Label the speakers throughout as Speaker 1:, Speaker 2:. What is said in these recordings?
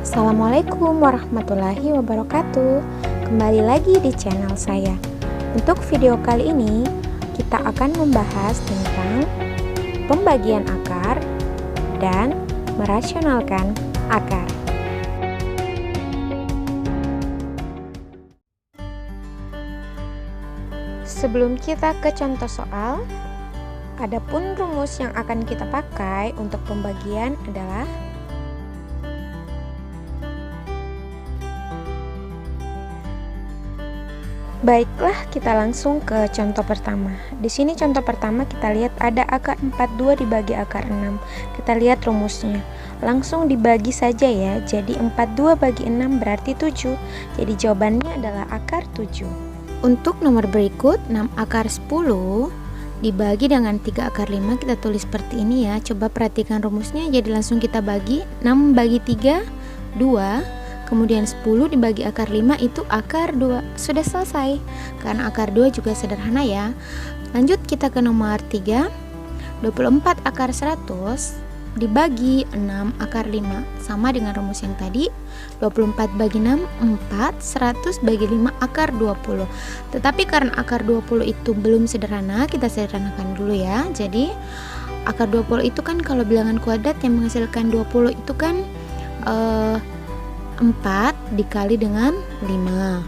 Speaker 1: Assalamualaikum warahmatullahi wabarakatuh. Kembali lagi di channel saya. Untuk video kali ini kita akan membahas tentang pembagian akar dan merasionalkan akar. Sebelum kita ke contoh soal, adapun rumus yang akan kita pakai untuk pembagian adalah baiklah, kita langsung ke contoh pertama. Di sini contoh pertama kita lihat ada akar 42 dibagi akar 6. Kita lihat rumusnya. Langsung dibagi saja ya. Jadi 42 bagi 6 berarti 7. Jadi jawabannya adalah akar 7. Untuk nomor berikut 6 akar 10 dibagi dengan 3 akar 5, kita tulis seperti ini ya. Coba perhatikan rumusnya. Jadi langsung kita bagi 6 bagi 3 2. Kemudian 10 dibagi akar 5 itu akar 2. Sudah selesai. Karena akar 2 juga sederhana ya. Lanjut kita ke nomor 3. 24 akar 100 dibagi 6 akar 5. Sama dengan rumus yang tadi. 24 bagi 6 4, 100 bagi 5 akar 20. Tetapi karena akar 20 itu belum sederhana, kita sederhanakan dulu ya. Jadi akar 20 itu kan kalau bilangan kuadrat yang menghasilkan 20 itu kan 4 dikali dengan 5.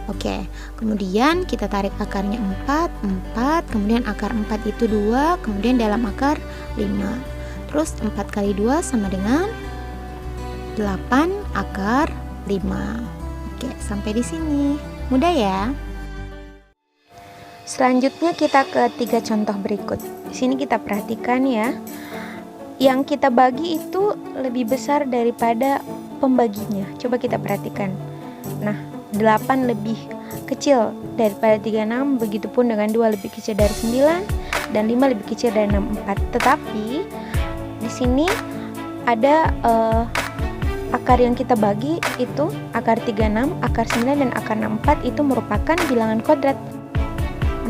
Speaker 1: Oke, kemudian kita tarik akarnya 4, kemudian akar 4 itu 2, kemudian dalam akar 5. Terus 4 kali 2 sama dengan 8 akar 5. Oke, sampai di sini. Mudah ya? Selanjutnya kita ke 3 contoh berikut. Di sini kita perhatikan ya. Yang kita bagi itu lebih besar daripada pembaginya. Coba kita perhatikan. Nah, 8 lebih kecil daripada 36, begitupun dengan 2 lebih kecil dari 9 dan 5 lebih kecil dari 64. Tetapi di sini ada akar yang kita bagi itu akar 36, akar 9 dan akar 64 itu merupakan bilangan kuadrat.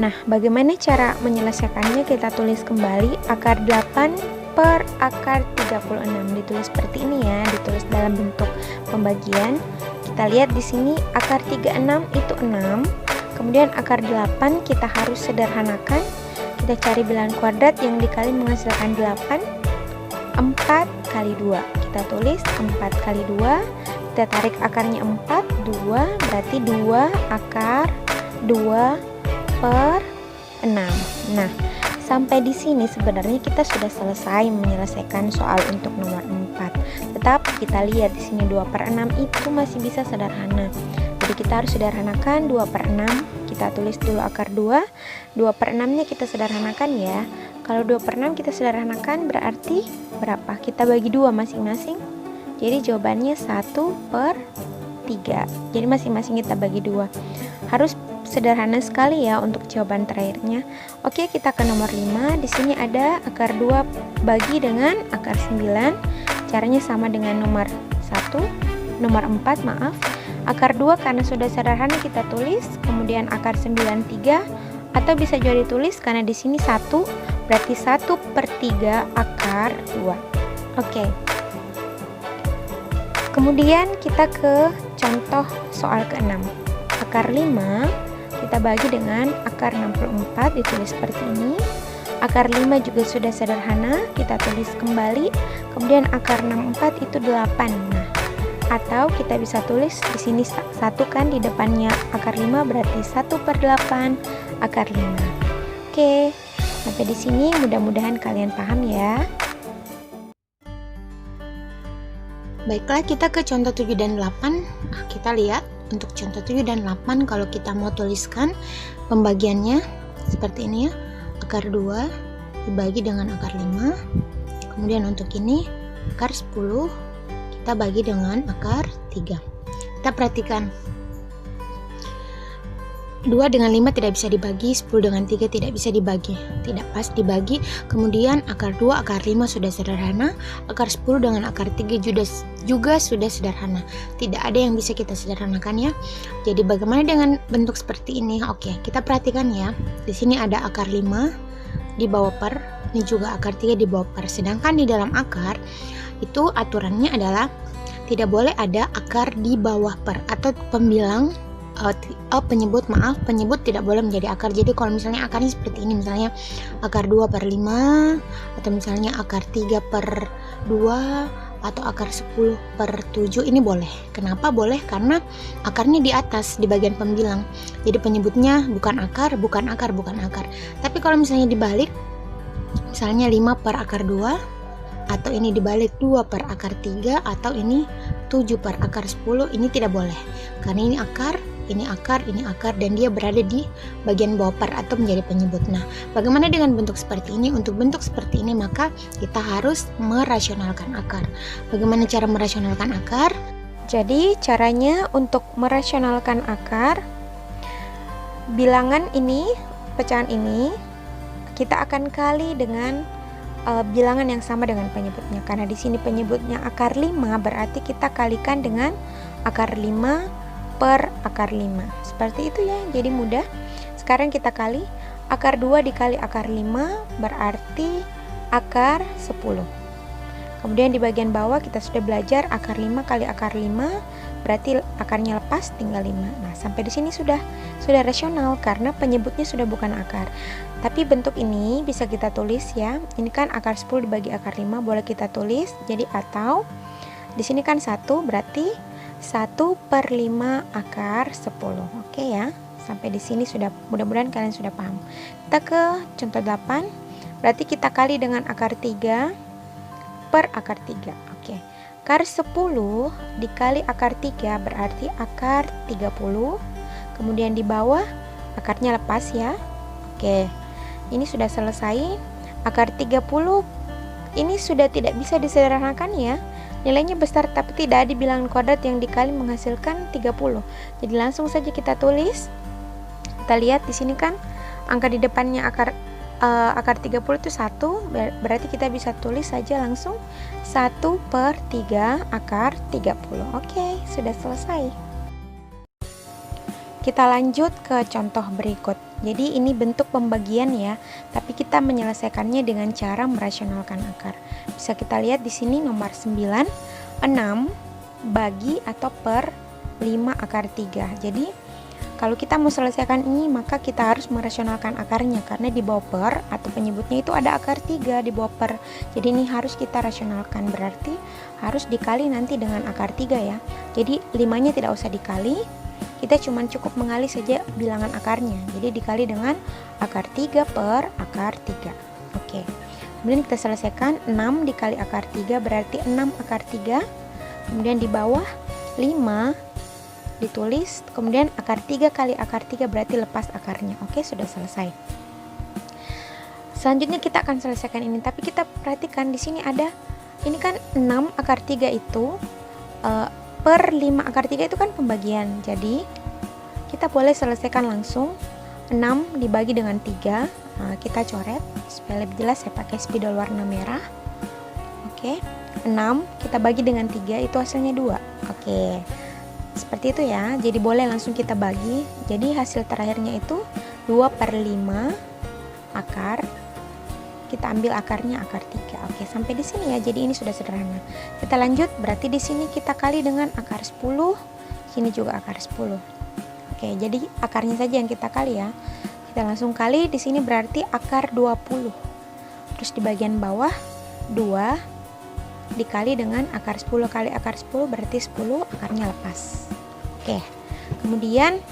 Speaker 1: Nah, bagaimana cara menyelesaikannya? Kita tulis kembali akar 8 per akar 36, ditulis seperti ini ya, ditulis dalam bentuk pembagian. Kita lihat di sini akar 36 itu 6, kemudian akar 8 kita harus sederhanakan. Kita cari bilangan kuadrat yang dikali menghasilkan 8. 4 kali 2, kita tulis 4 kali 2, kita tarik akarnya 4, 2, berarti 2 akar 2 per 6. Nah, sampai di sini sebenarnya kita sudah selesai menyelesaikan soal untuk nomor 4. Tetapi kita lihat di sini 2 per 6 itu masih bisa sederhana. Jadi kita harus sederhanakan 2 per 6. Kita tulis dulu akar 2. 2 per 6 nya kita sederhanakan ya. Kalau 2 per 6 kita sederhanakan berarti berapa? Kita bagi 2 masing-masing. Jadi jawabannya 1 per 3. Jadi masing-masing kita bagi 2. Harus sederhana sekali ya untuk jawaban terakhirnya. Oke, kita ke nomor 5. Di sini ada akar 2 bagi dengan akar 9. Caranya sama dengan nomor 4, maaf. Akar 2 karena sudah sederhana kita tulis, kemudian akar 9 3, atau bisa juga ditulis karena di sini 1, berarti 1 per 3 akar 2. Oke. Kemudian kita ke contoh soal ke-6. Akar 5 kita bagi dengan akar 64, ditulis seperti ini. Akar 5 juga sudah sederhana, kita tulis kembali. Kemudian akar 64 itu 8. Nah, atau kita bisa tulis di sini 1 kan di depannya akar 5, berarti 1 per 8 akar 5. Oke, sampai di sini mudah-mudahan kalian paham ya. Baiklah, kita ke contoh 7 dan 8. Nah, kita lihat untuk contoh 7 dan 8 kalau kita mau tuliskan pembagiannya seperti ini ya. Akar 2 dibagi dengan akar 5. Kemudian untuk ini akar 10 kita bagi dengan akar 3. Kita perhatikan 2 dengan 5 tidak bisa dibagi, 10 dengan 3 tidak bisa dibagi, tidak pas dibagi. Kemudian akar 2, akar 5 sudah sederhana, akar 10 dengan akar 3 juga sudah sederhana. Tidak ada yang bisa kita sederhanakan ya. Jadi bagaimana dengan bentuk seperti ini? Oke, kita perhatikan ya. Di sini ada akar 5 di bawah per, ini juga akar 3 di bawah per. Sedangkan di dalam akar itu aturannya adalah
Speaker 2: tidak boleh ada akar di bawah per atau pembilang penyebut tidak boleh menjadi akar. Jadi kalau misalnya akarnya seperti ini, misalnya akar 2 per 5, atau misalnya akar 3 per 2, atau akar 10 per 7, ini boleh. Kenapa boleh? Karena akarnya di atas, di bagian pembilang. Jadi penyebutnya bukan akar. Tapi kalau misalnya dibalik, misalnya 5 per akar 2, atau ini dibalik 2 per akar 3, atau ini 7 per akar 10, ini tidak boleh. Karena ini akar, dan dia berada di bagian bawah per atau menjadi penyebut. Nah, bagaimana dengan bentuk seperti ini? Untuk bentuk seperti ini maka kita harus merasionalkan akar. Bagaimana cara merasionalkan akar?
Speaker 1: Jadi caranya untuk merasionalkan akar, bilangan ini, pecahan ini kita akan kali dengan bilangan yang sama dengan penyebutnya. Karena di sini penyebutnya akar 5, berarti kita kalikan dengan akar 5 per akar 5. Seperti itu ya, jadi mudah. Sekarang kita kali akar 2 dikali akar 5 berarti akar 10. Kemudian di bagian bawah kita sudah belajar akar 5 kali akar 5 berarti akarnya lepas, tinggal 5. Nah, sampai di sini sudah rasional karena penyebutnya sudah bukan akar. Tapi bentuk ini bisa kita tulis ya. Ini kan akar 10 dibagi akar 5, boleh kita tulis. Jadi atau di sini kan 1 berarti 1 per 5 akar 10. Oke ya, sampai di sini sudah, mudah-mudahan kalian sudah paham. Kita ke contoh 8, berarti kita kali dengan akar 3 per akar 3. Oke, akar 10 dikali akar 3 berarti akar 30. Kemudian di bawah akarnya lepas ya. Oke, ini sudah selesai. Akar 30 ini sudah tidak bisa disederhanakan ya. Nilainya besar tapi tidak ada bilangan kuadrat yang dikali menghasilkan 30. Jadi langsung saja kita tulis. Kita lihat di sini kan angka di depannya akar 30 itu 1, berarti kita bisa tulis saja langsung 1 per 3 akar 30. Oke, sudah selesai. Kita lanjut ke contoh berikut. Jadi ini bentuk pembagian ya, tapi kita menyelesaikannya dengan cara merasionalkan akar. Bisa kita lihat di sini nomor 9, 6 bagi atau per 5 akar 3. Jadi kalau kita mau selesaikan ini maka kita harus merasionalkan akarnya, karena di bawah per atau penyebutnya itu ada akar 3 di bawah per. Jadi ini harus kita rasionalkan, berarti harus dikali nanti dengan akar 3 ya. Jadi 5-nya tidak usah dikali, kita cuma cukup mengali saja bilangan akarnya. Jadi dikali dengan akar 3 per akar 3. Oke. Kemudian kita selesaikan 6 dikali akar 3 berarti 6 akar 3. Kemudian di bawah 5 ditulis, kemudian akar 3 kali akar 3 berarti lepas akarnya. Oke, sudah selesai. Selanjutnya kita akan selesaikan ini, tapi kita perhatikan di sini ada, ini kan 6 akar 3 itu per 5 akar 3 itu kan pembagian. Jadi kita boleh selesaikan langsung. 6 dibagi dengan 3, kita coret supaya lebih jelas, saya pakai spidol warna merah. Oke, 6 kita bagi dengan 3 itu hasilnya 2. Oke, seperti itu ya. Jadi boleh langsung kita bagi. Jadi hasil terakhirnya itu 2 per 5 akar, kita ambil akarnya akar 3. Oke, sampai di sini ya. Jadi ini sudah sederhana. Kita lanjut, berarti di sini kita kali dengan akar 10, sini juga akar 10. Oke, jadi akarnya saja yang kita kali ya. Kita langsung kali di sini berarti akar 20. Terus di bagian bawah 2 dikali dengan akar 10 kali akar 10 berarti 10, akarnya lepas. Oke. Kemudian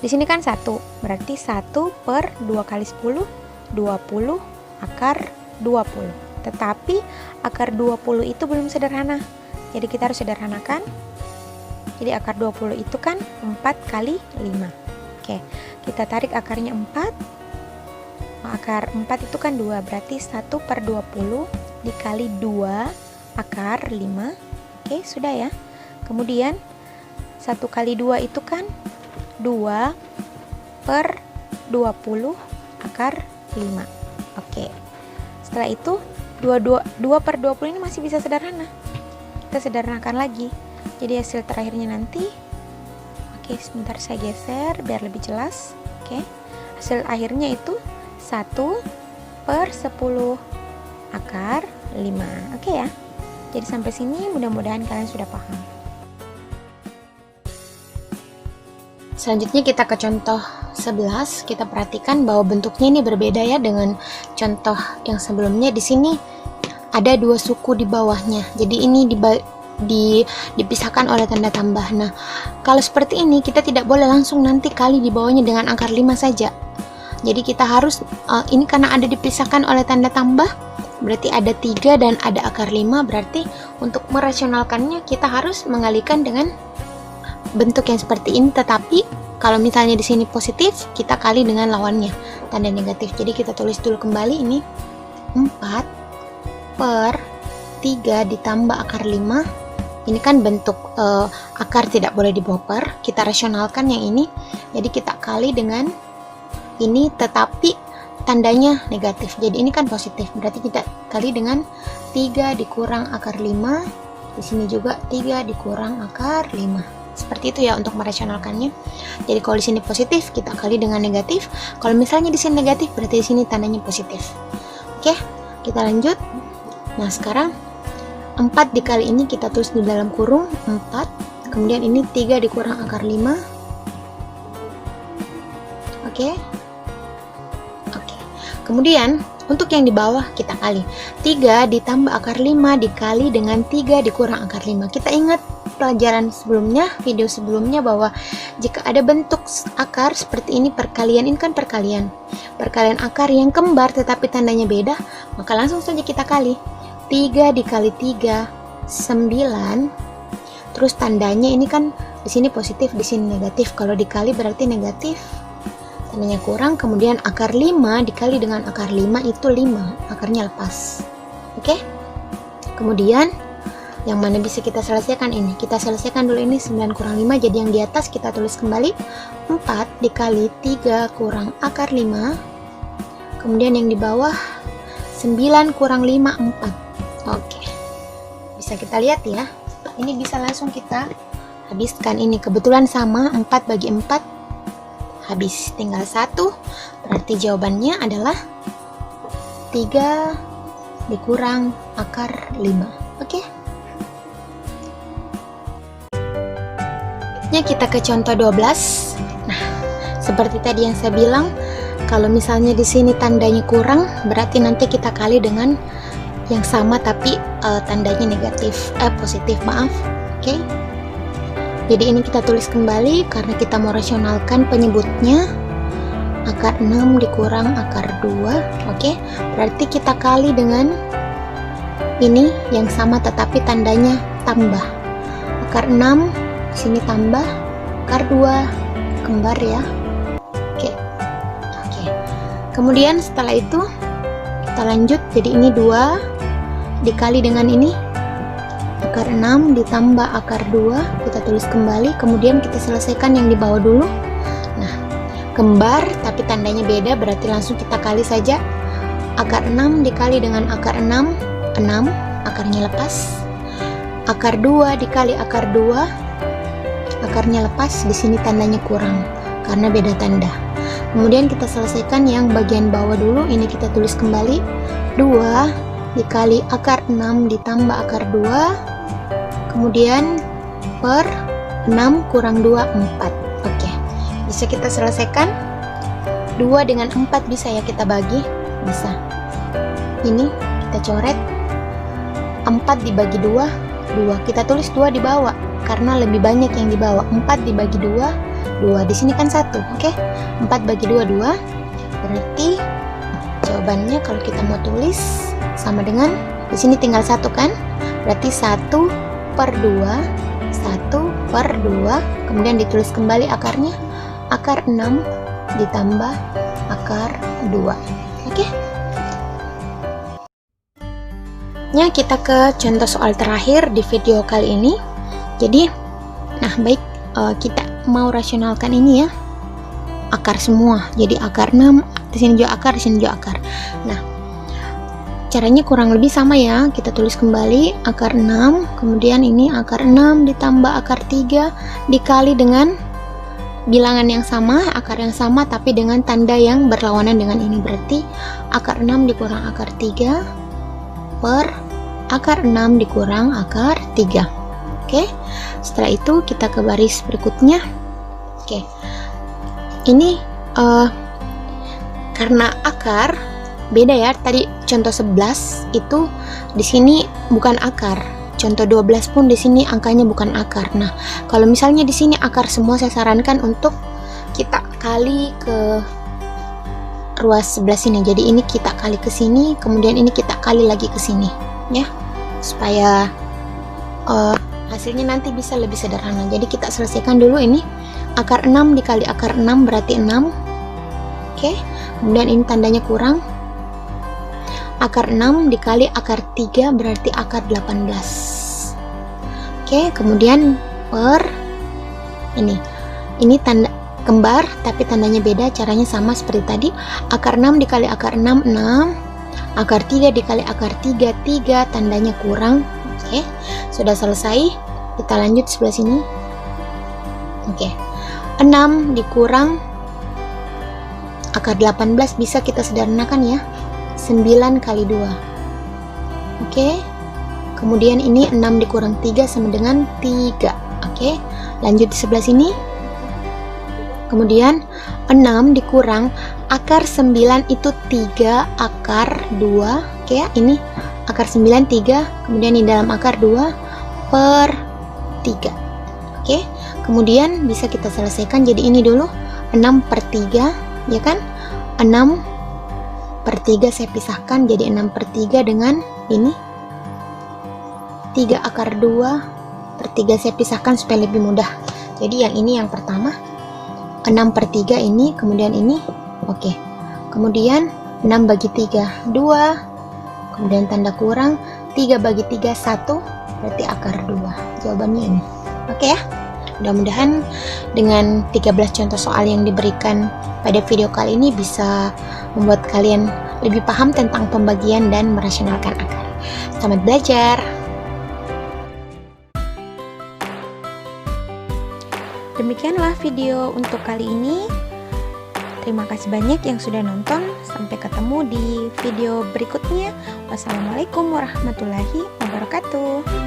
Speaker 1: di sini kan 1, berarti 1 per 2 kali 10 20 akar 20. Tetapi akar 20 itu belum sederhana. Jadi kita harus sederhanakan. Jadi akar 20 itu kan 4 kali 5. Oke, kita tarik akarnya 4. Akar 4 itu kan 2, berarti 1 per 20 dikali 2 akar 5. Oke, sudah ya. Kemudian 1 kali 2 itu kan 2 per 20 akar 5. Oke. Setelah itu 2 per 20 ini masih bisa sederhana. Kita sederhanakan lagi. Jadi hasil terakhirnya nanti, oke, sebentar saya geser biar lebih jelas. Oke. Hasil akhirnya itu 1 per 10 akar 5. Oke ya. Jadi sampai sini mudah-mudahan kalian sudah paham.
Speaker 2: Selanjutnya kita ke contoh 11. Kita perhatikan bahwa bentuknya ini berbeda ya dengan contoh yang sebelumnya. Di sini ada 2 suku di bawahnya. Jadi ini dipisahkan oleh tanda tambah. Nah, kalau seperti ini kita tidak boleh langsung nanti kali di bawahnya dengan akar 5 saja. Jadi kita harus ini karena ada dipisahkan oleh tanda tambah, berarti ada 3 dan ada akar 5, berarti untuk merasionalkannya kita harus mengalihkan dengan bentuk yang seperti ini. Tetapi kalau misalnya di sini positif, kita kali dengan lawannya, tanda negatif. Jadi kita tulis dulu kembali ini 4/3 ditambah akar 5. Ini kan bentuk akar tidak boleh dibawa per, kita rasionalkan yang ini. Jadi kita kali dengan ini, tetapi tandanya negatif. Jadi ini kan positif, berarti kita kali dengan 3 dikurang akar 5. Di sini juga 3 dikurang akar 5. Seperti itu ya untuk merasionalkannya. Jadi kalau di sini positif, kita kali dengan negatif. Kalau misalnya di sini negatif, berarti di sini tandanya positif. Oke, kita lanjut. Nah, sekarang 4 dikali ini kita tulis di dalam kurung 4. Kemudian ini 3 dikurang akar 5. Oke. Kemudian untuk yang di bawah kita kali 3 ditambah akar 5 dikali dengan 3 dikurang akar 5. Kita ingat pelajaran sebelumnya, video sebelumnya, bahwa jika ada bentuk akar seperti ini, perkalian ini kan perkalian akar yang kembar tetapi tandanya beda, maka langsung saja kita kali 3 dikali 3 9. Terus tandanya ini kan di sini positif, di sini negatif. Kalau dikali berarti negatif, tandanya kurang. Kemudian akar 5 dikali dengan akar 5 itu 5, akarnya lepas. Oke. Kemudian yang mana bisa kita selesaikan ini? Kita selesaikan dulu ini 9 kurang 5, jadi yang di atas kita tulis kembali 4 dikali 3 kurang akar 5. Kemudian yang di bawah 9 kurang 5 4. Oke. Bisa kita lihat ya. Ini bisa langsung kita habiskan ini. Kebetulan sama, 4 bagi 4 habis, tinggal 1. Berarti jawabannya adalah 3 dikurang akar 5. Oke. Kita ke contoh 12. Nah, seperti tadi yang saya bilang, kalau misalnya di sini tandanya kurang, berarti nanti kita kali dengan yang sama tapi tandanya negatif, positif, maaf. Oke. Jadi ini kita tulis kembali karena kita mau rasionalkan penyebutnya. Akar 6 dikurang akar 2. Oke. Berarti kita kali dengan ini yang sama tetapi tandanya tambah. Akar 6 sini tambah, akar 2 kembar ya. Oke. Kemudian setelah itu kita lanjut, jadi ini 2 dikali dengan ini akar 6 ditambah akar 2, kita tulis kembali. Kemudian kita selesaikan yang di bawah dulu. Nah, kembar tapi tandanya beda, berarti langsung kita kali saja. Akar 6 dikali dengan akar 6, 6, akarnya lepas. Akar 2 dikali akar 2, akarnya lepas. Di sini tandanya kurang karena beda tanda. Kemudian kita selesaikan yang bagian bawah dulu. Ini kita tulis kembali 2 dikali akar 6 ditambah akar 2, kemudian per 6 kurang 2 4. Oke, bisa kita selesaikan. 2 dengan 4 bisa ya kita bagi, bisa. Ini kita coret 4 dibagi 2, 2. Kita tulis 2 di bawah karena lebih banyak yang di bawah. 4 dibagi 2, 2. Di sini kan 1. Oke. 4 bagi 2, 2. Berarti jawabannya kalau kita mau tulis sama dengan di sini tinggal 1 kan? Berarti 1/2, 1/2. Kemudian ditulis kembali akarnya, akar 6 ditambah akar 2. Oke. Kita ke contoh soal terakhir di video kali ini. Jadi, nah baik, kita mau rasionalkan ini ya, akar semua. Jadi akar 6, di sini juga akar, di sini juga akar. Nah, caranya kurang lebih sama ya. Kita tulis kembali akar 6, kemudian ini akar 6 ditambah akar 3 dikali dengan bilangan yang sama, akar yang sama tapi dengan tanda yang berlawanan dengan ini. Berarti akar 6 dikurang akar 3 per akar 6 dikurang akar 3. Oke, setelah itu kita ke baris berikutnya. Oke, ini karena akar beda ya. Tadi contoh 11 itu di sini bukan akar. Contoh 12 pun di sini angkanya bukan akar. Nah, kalau misalnya di sini akar semua, saya sarankan untuk kita kali ke ruas sebelah sini. Jadi ini kita kali ke sini, kemudian ini kita kali lagi ke sini, ya, supaya hasilnya nanti bisa lebih sederhana. Jadi kita selesaikan dulu ini. Akar 6 dikali akar 6 berarti 6. Oke, kemudian ini tandanya kurang. Akar 6 dikali akar 3 berarti akar 18. Oke, kemudian per ini tanda kembar tapi tandanya beda, caranya sama seperti tadi. Akar 6 dikali akar 6 6. Akar 3 dikali akar 3 3, tandanya kurang. Oke, sudah selesai. Kita lanjut sebelah sini. Oke, 6 dikurang akar 18 bisa kita sederhanakan ya, 9 kali 2. Oke, kemudian ini 6 dikurang 3 sama dengan 3. Oke, lanjut di sebelah sini. Kemudian 6 dikurang akar 9 itu 3 akar 2. Oke ya, ini akar 9 3, kemudian di dalam akar 2 per 3. Oke, kemudian bisa kita selesaikan. Jadi ini dulu 6 per 3, ya kan? 6 per 3 saya pisahkan, jadi 6 per 3 dengan ini 3 akar 2 per 3 saya pisahkan supaya lebih mudah. Jadi yang ini yang pertama, 6 per 3 ini, kemudian ini. Oke, kemudian 6 bagi 3 2, kemudian tanda kurang, 3 bagi 3 1, berarti akar 2. Jawabannya ini. Oke ya, mudah-mudahan dengan 13 contoh soal yang diberikan pada video kali ini bisa membuat kalian lebih paham tentang pembagian dan merasionalkan akar. Selamat belajar!
Speaker 1: Demikianlah video untuk kali ini. Terima kasih banyak yang sudah nonton. Sampai ketemu di video berikutnya. Wassalamualaikum warahmatullahi wabarakatuh.